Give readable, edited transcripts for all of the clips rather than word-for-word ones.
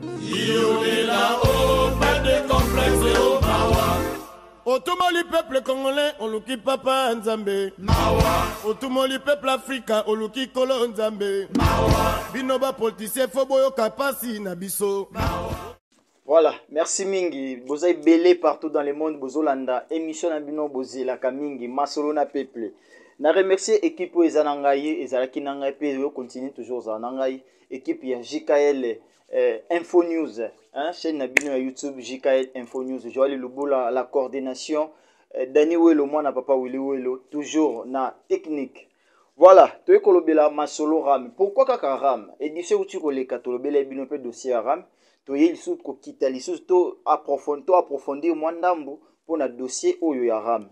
est là-haut, pas de complexe au Mawa. Otumoli peuple congolais, oluki papa Nzambe. Mawa. Otumoli peuple africain, oluki kolo Nzambe. Mawa. Binoba politicien foboyo kapasi na biso. Mawa. Voilà, merci mingi. Vous avez belé partout dans le monde, Bozolanda. Émission Nabino Bozi, la Kamingi, Masolona Peuple. Na remercier équipe Ezanangaye, Ezalaki Nangaye, puis continue toujours Zanangaye. Équipe JKL Info News, hein, chaîne Nabino YouTube, JKL Info News. Joël Luboula, la coordination. Dani Welo, moi, na papa Willy Welo, toujours na technique. Voilà, tu es kolobela Masolo Ram. Pourquoi kaka Ram? Édition où tu koleka, tolobela bino pe dossier Ram. Il faut approfondir mwandambo pour na dossier oyo ya ram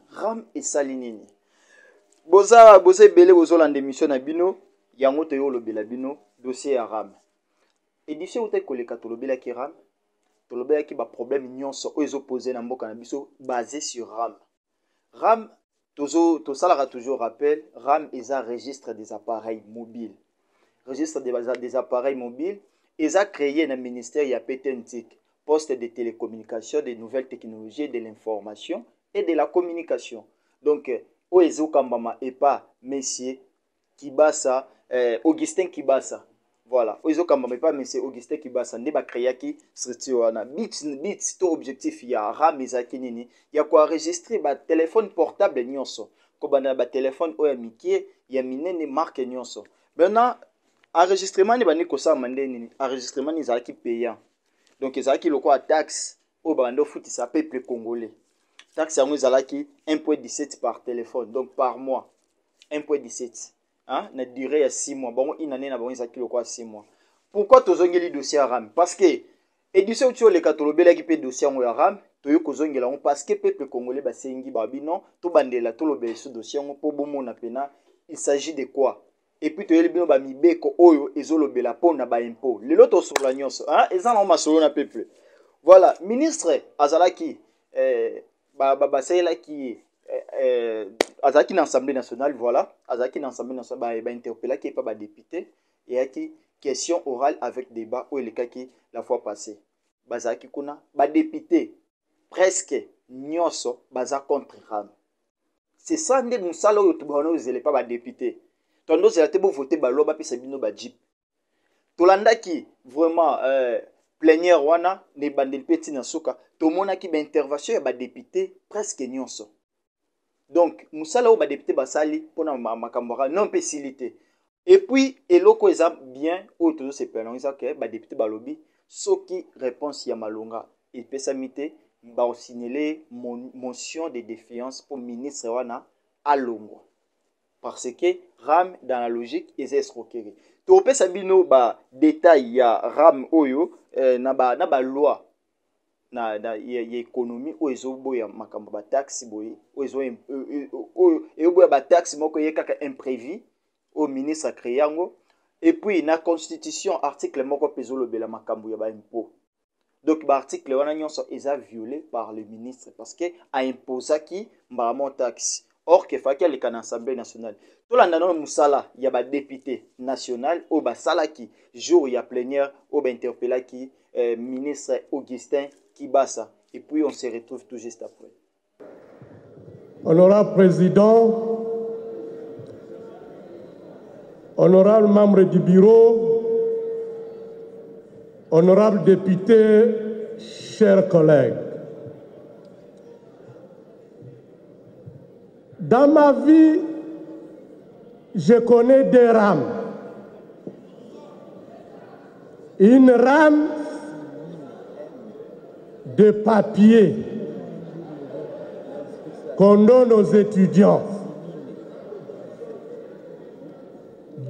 et salinini boza belé bozola émission na bino yango to yo lobela bino dossier ya ram édition uta koleka to lobela ki ram to lobela ki ba problème nyonso oyo zo poser na mboka na biso basé sur ram to salara toujours rappel ram est un registre des appareils mobiles Ils ont créé un ministère qui a PTNTIC, poste de télécommunication, des nouvelles technologies, de l'information et de la communication. Donc, Oezo Kambama et pas Monsieur Kibasa, Augustin Kibasa. Voilà, Oezo Kambama et pas Monsieur Augustin Kibasa. N'est pas créé qui structure na bits to objectif ya ram ezakinini. Ya quoi enregistrer ba téléphone portable nyonso. Ko bana ba téléphone oya mikie ya minene marque nyonso. Maintenant enregistrement ni bani kosa mandeni enregistrement ni zaki payant donc ezaki loko a taxe o bando futi sa peuple congolais taxe yango ezalaki 1.17 par téléphone donc par mois 1.17 hein na durée ya 6 mois bon une année na bon ezaki loko a 6 mois pourquoi tozongeli dossier ram parce que édition tu le katolobela ki pe dossier ngo ya ram toyo kozongela on parce que peuple congolais basengi babino to bandela to lobela ce dossier ngo po bomona pena il s'agit de quoi. Et puis tu as bino ba mibeko oyo ezolobela pona ba impôt lelo to sur la nyonso hein ezana masolo na peuple voilà ministre azalaki sela ki azalaki na assemblée nationale voilà azalaki na assemblée nationale ba interpellé qui pas ba député et aki question orale avec débat ou elekaki la fois passée bazaki kuna ba député presque nyonso baza contre ram c'est ça ndé musala oyo tubano ezele pas ba député Tondo c'est la tebo voter baloba puis c'est bino ba jeep. Tolanda ki vraiment plénière wana ne bandel petit na soka to mona ki ba intervention ya ba député presque nyonso. Donc musala o ba député basali pona makambara non facilité. Et puis eloko eza bien o to se penaliser que ba député balobi soki réponse ya malonga et pesamité ba signaler motion de défiance pour ministre wana alongo. Parce que ram dans la logique est escroquerie. To pe sabino ba détail ya ram oyo na ba loi na ya économie o ezobo ya makambo ba taxe boy o ezo boya ba taxe moko ye kaka imprévu au ministre créango et puis na constitution article moko pezolo bela makambo ya ba impôt. Donc ba article wana nyonso eza violé par le ministre parce que a imposé qui mbamo taxe. Or que fakia le kana assemblée nationale tout l'andano musala ya ba député national au ba salaki jour ya plénière au ba interpellé qui ministre Augustin Kibasa et puis on se retrouve tout juste après. Honorable président, honorable membre du bureau, honorable député, chers collègues. Dans ma vie, je connais des rames. Une rame de papier qu'on donne aux étudiants.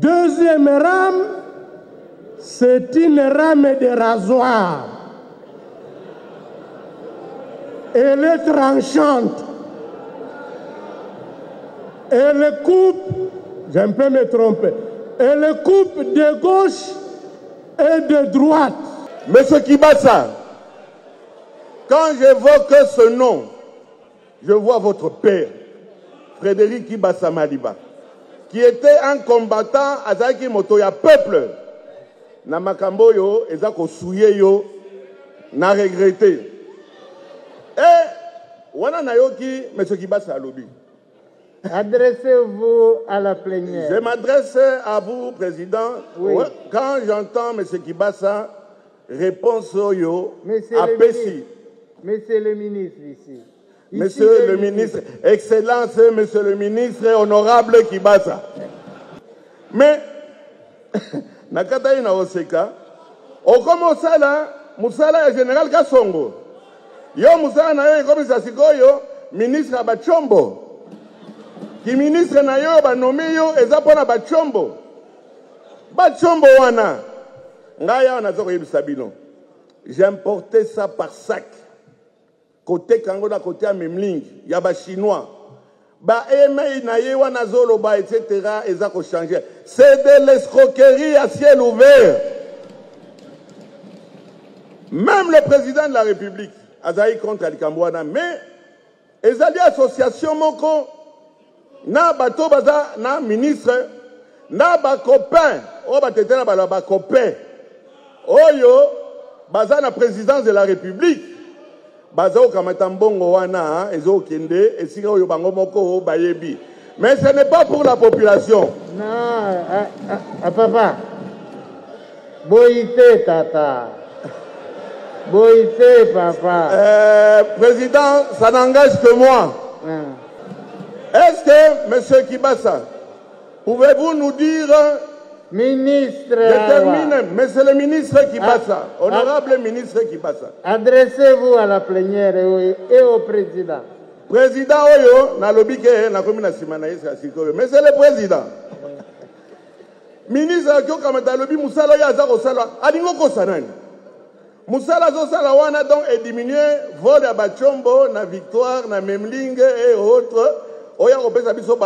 Deuxième rame, c'est une rame de rasoir. Elle est tranchante. Elle coupe, je peux me tromper, elle coupe de gauche et de droite. Monsieur Kibasa, quand j'évoque ce nom, je vois votre père, Frédéric Kibasa Maliba, qui était un combattant à Zaki Motoya peuple. na makambo yo eza ko souiller yo na regretter. Et wana nayoki monsieur Kibasa alobi. Adressez-vous à la plénière. Je m'adresse à vous, Président. Oui. Quand j'entends M. Kibasa, réponse yo Monsieur à le Pessi. ministre. Monsieur le ministre ici. Monsieur le ministre, Excellence, Monsieur le ministre, honorable Kibasa. Mais, nakata ina oseka, okomo sala, musala ya Général Kasongo. Yo musala na yo ekomisa sikoyo, ministre Abachombo. Ki ministre na yo banome yo eza pona Bachombo. Bachombo wana. Ngaya wana zoko yebisa bino. J'ai importé ça par sac. Côté Kango na côté Memling, ya ba chinois. Ba email na ye wana zolo ba etc. eza ko changer. C'est de l'escroquerie à ciel ouvert. Même le président de la République azaï contre Alikambouana, mais ezali association moko na bato baza na ministre na ba copain o batetela ba copain oyo baza na présidence de la République baza okamata mbongo wana ezo kende esika oyo bango moko bayebi, mais ce n'est pas pour la population. Non, papa. Boïté tata. Boïté papa. Président, ça n'engage que moi. Est-ce que, monsieur Kibasa, pouvez-vous nous dire... Ministre... Je termine, monsieur le ministre Kibasa, honorable ministre Kibasa. Adressez-vous à la plénière et au président. Président Oyo, Nalobike, Nakomina Simanaïs, monsieur le président. Ministre Kyokamata Lobi, Moussala Yazako Sala, Adingo Sanani. Moussala Zosala Wana donc est diminué, vol à Bachombo, na Victoire, na Memling et autres. Oya Opesa Biso,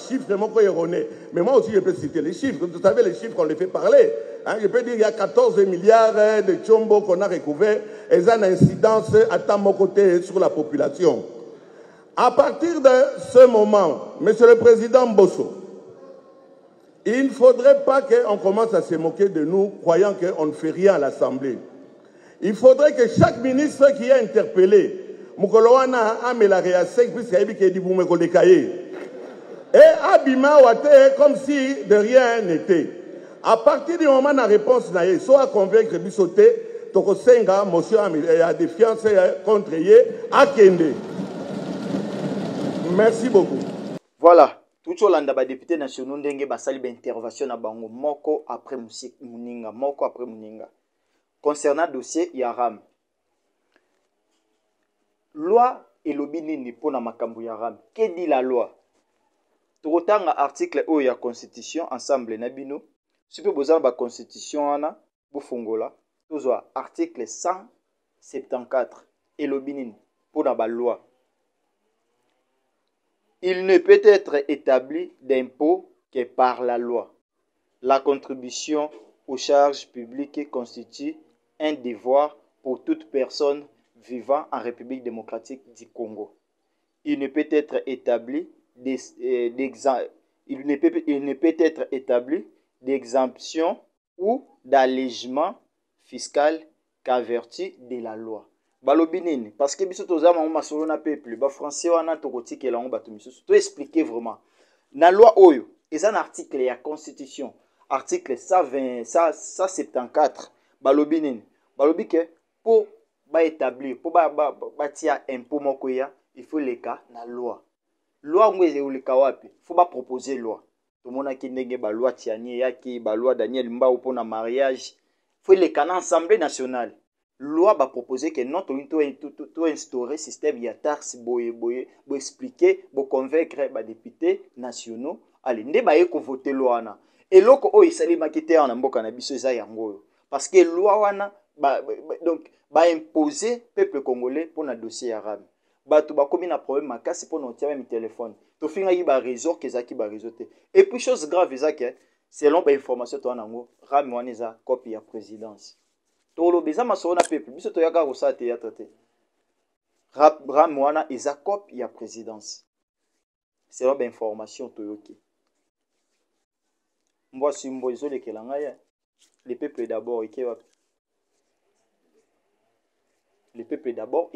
chiffres, erroné. Mais moi aussi, je peux citer les chiffres. Vous savez, les chiffres, on les fait parler. Hein, je peux dire qu'il y a 14 milliards de Chombo qu'on a recouverts. Et ça a une incidence à mon côté sur la population. À partir de ce moment, Monsieur le Président Bosso, il ne faudrait pas qu'on commence à se moquer de nous, croyant qu'on ne fait rien à l'Assemblée. Il faudrait que chaque ministre qui est interpellé, Mukolowana amela réasek puisqu'il a dit qu'il dit vous me collez. Et Abima Wate comme si de rien n'était. À partir du moment où la réponse n'a pas soit convaincre Bissoté, Toko Senga, motion à défiance contre Yé, à Kende. Merci beaucoup. Voilà. Tout le monde a député national ndenge basali ba intervention na bango moko après Muninga, moko après Muninga. Concernant le dossier Yaram. Loi et l'obinini pour na makambu Yaram. Que dit la loi? Totanga article o ya constitution ensemble nabino. Super bozala ba constitution ana bofungola. Tozwa article 174 et l'obinini pour na ba loi. Il ne peut être établi d'impôt que par la loi. La contribution aux charges publiques constitue un devoir pour toute personne vivant en République démocratique du Congo. Il ne peut être établi d'exemption ou d'allègement fiscal qu'en vertu de la loi. Balobinene, parce que biso tozama ma solo na peuple, ba français wana tokoti la bato misusu. To expliquer vraiment. Na loi oyo, eza na article ya constitution, article 174, balobinene. Balobi que pour ba établir, pour ba tia impôt moko ya, il faut le cas na loi. Loi ngweze ulika wapi? Faut ba proposer loi. To mona ki ndenge ba loi tianie yaki, ba loi Daniel Mbao pour na mariage. Faut le cas na Assemblée nationale. Loi va proposer que non tout instaurer système ya taxe boye expliquer convaincre les députés nationaux allez nde ba ko voter loi na eloko o isali makite na mboka na biso eza yango parce que loi wana donc ba imposer peuple congolais pour na dossier arabe bato ba komi na problème makasi pour na tia même téléphone to finga yi ba réseau kezaki ba réseau te et puis chose grave ezaki selon ba information to nango ram wana eza copie ya présidence. Tolo beza masona peuple biso to yaka kosa théâtre te ram wana eza copie ya présidence selon ba information to yoki mbo simbo ezolekela ngaya Le peuple d'abord, et le peuple d'abord,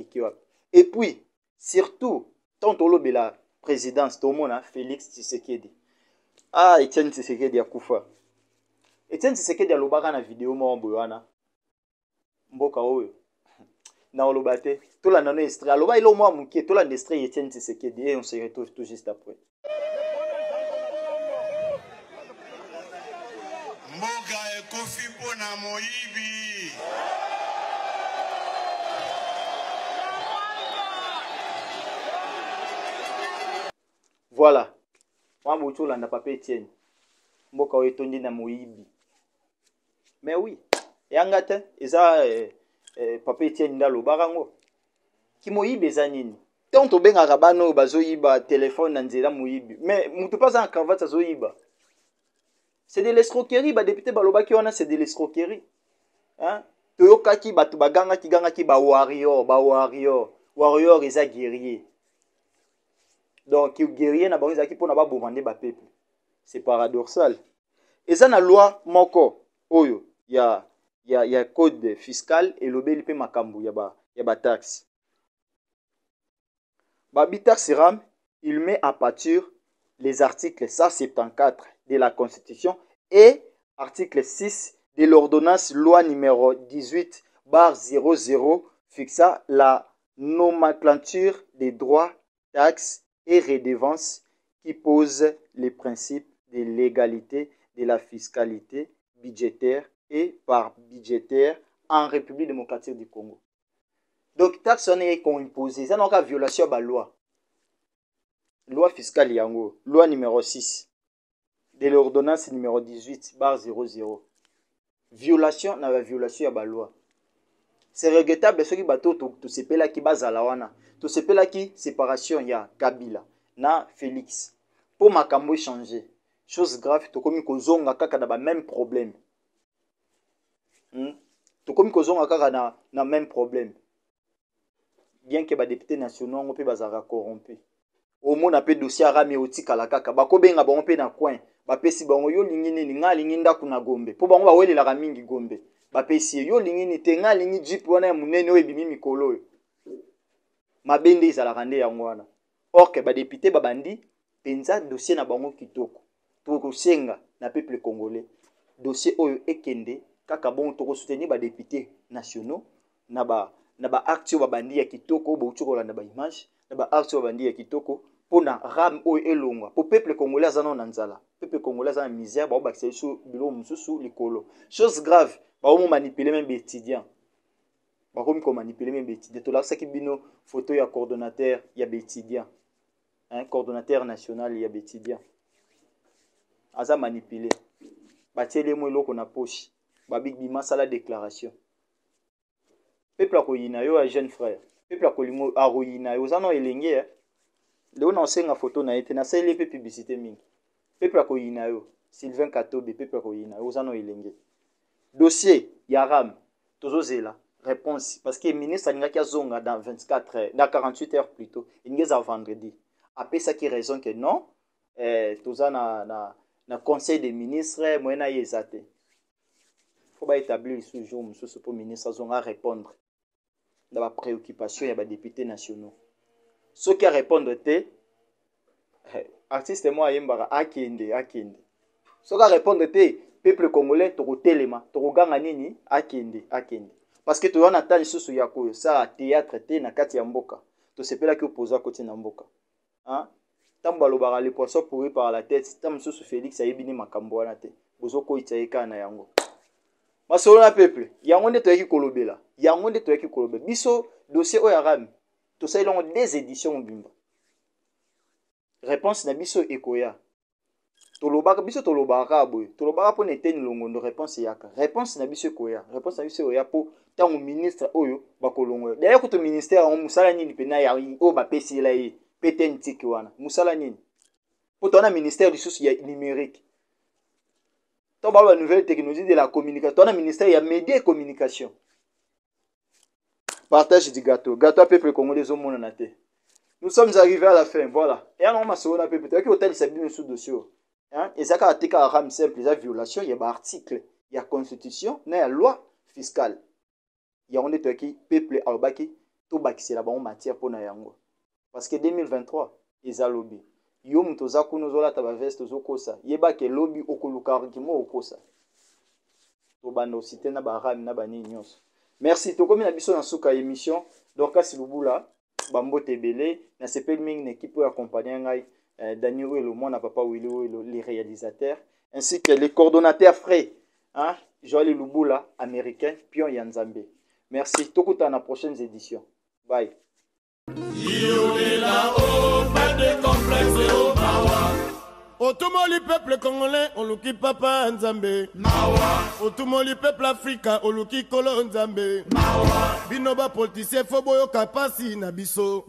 et puis, surtout, tant que la présidence, tout le monde, Félix Tshisekedi. Ah, Etienne Tshisekedi a Koufa. Etienne Tshisekedi a l'obara na vidéo mo boyana. Mboka oyo. Na olobate. Tout la nano extrait. Aloba ilo mo amuke. Tout la extrait Etienne Tshisekedi. Et on se retrouve tout juste après. Mboka ekofi pona moyibi. Voilà. Moi, je suis papa Etienne. Mboka oyo tondi na moyibi. Mais oui. Yangate, eza papa Etienne ndalo barango. Ki moyibi eza nini? Tant to benga rabano bazoyiba téléphone na nzela moyibi. Mais mutu pas en cravate azoyiba. C'est de l'escroquerie, ba député baloba ki wana c'est de l'escroquerie. Hein? Toyokaki batu baganga ki ba warrior, warrior eza guerrier. Donc guerrier na bango ezaki pona ba bomande ba peuple. C'est paradoxal. Eza na loi moko oyo ya code fiscal et lobeli pe makambu ya ba taxe. Babi taxe ram, il met à pâture les articles 174 de la Constitution et article 6 de l'ordonnance loi numéro 18/00 fixant la nomenclature des droits, taxes et redevances qui pose les principes de l'égalité de la fiscalité budgétaire et par budgétaire en République démocratique du Congo. Donc, taxe on est imposée, ça n'a pas violation de la loi. Loi fiscale yango, loi numéro 6 de l'ordonnance numéro 18/00. Violation na violation de la loi. C'est regrettable ce qui bateau tout sepela qui bazala wana. Tout sepela qui séparation ya Kabila na Félix. Pour makambo changer. Chose grave, to komi kozonga kaka na ba même problème. To komi kozonga kaka na même problème. Bien que ba député nationaux ngo pe bazara corrompu. Au moins na pe dossier rami otikala kaka bako benga bango pe na coin. Ba pesi bango yo lingi nini nga lingi ndaku na Gombe. Po bango ba welela ka mingi Gombe. Ba pesi yo lingi ni te nga lingi jeep wana ya munene o ebimi mikolo. Mabende izala rande yango wana. Or que ba député ba bandi penza dossier na bango kitoko. Toko senga na peuple congolais. Dossier oyo ekende kaka bon toko soutenir ba député nationaux na ba acte ba bandi ya kitoko bo utiko na ba image na ba acte ba bandi ya kitoko pona ram oyo elongwa po peuple congolais azana na nzala. Peuple congolais azana misère ba bakisa sou bilo mususu likolo. Chose grave, ba omo manipuler même étudiants. Ba komi ko manipuler même étudiants. To la saki bino photo ya coordonnateur ya étudiants. Un coordonnateur national ya étudiants. Aza manipulé. Batiele mo eloko na poche. Babik bima sala déclaration. Peuple akoyina yo a jeune frère. Peuple akolingo aroyina yo zano elenge. Leo na osenga photo na ete na sele pe publicité mingi. Peuple akoyina yo Sylvain Katobe peuple akoyina yo zano elenge. Dossier Yaram tozozela réponse parce que ministre alingaki azonga dans 24 heures, dans 48 heures plutôt. Ingeza vendredi. Après ça qui raison que non toza na conseil des ministres moyena yezate. Faut pas établir ce jour monsieur pour ministre azonga répondre dans la préoccupation ya ba députés nationaux. Ceux qui répondent te artiste moi yembara akende. Ceux qui répondent te peuple congolais to telema to ganga nini akende. Parce que to wana tali susu ya ko ça théâtre te na kati ya mboka. To sepela ki opposa côté na mboka. Hein? Tamba lobara les poissons pourris par la tête, tam susu Félix ayebini makambo wana te. Bozo ko itaika na yango. Masolo na peuple, yango nde toyeki kolobela. Biso dossier Oyaram, to sa ilongo des éditions mbimba. Réponse na biso ekoya. Tolobaka biso tolobaka boy. Tolobaka po neteni longondo réponse yaka. Réponse na biso ekoya. Réponse na biso oya po tango ministre oyo bakolongo. D'ailleurs ko to ministère on musala nini pena ya o ba pesi la yi peten tiki wana. Musala nini? Po tona ministère du souci numérique. Tu as la nouvelle technologie de la communication. Tu as le ministère, il y a médias et communication. Partage du gâteau. Gâteau à peuple congolais au monde. Nous sommes arrivés à la fin. Voilà. Et on a sauvé la peuple. Tu as vu hôtel, c'est bien sous dossier. Et ça, quand tu as un simple, il y a violation, il y a un article. il y a constitution, il y a loi fiscale. Il y a un peuple albaki, tout bakisi la bonne matière pour nayango. Parce que 2023, ils ont lobby. Yo mtoza kunozola taba veste zokosa. Yeba ke lobby okulukar kimo okosa. To bando cité na baram na bani nyos. Merci to komi na biso na suka émission. Donc kasi lubula bambo tebele na sepel ming équipe pour accompagner ngai Daniel Welo moi na papa Willy les réalisateurs ainsi que les coordonnateurs frais hein Joël Lubula américain Pion Yanzambe. Merci tokuta na prochaines éditions. Bye. Otumoli peuple congolais, on luki papa Nzambe. Otumoli peuple africain, on luki kolo Nzambe. Binoba politicien foboyo kapasi na biso.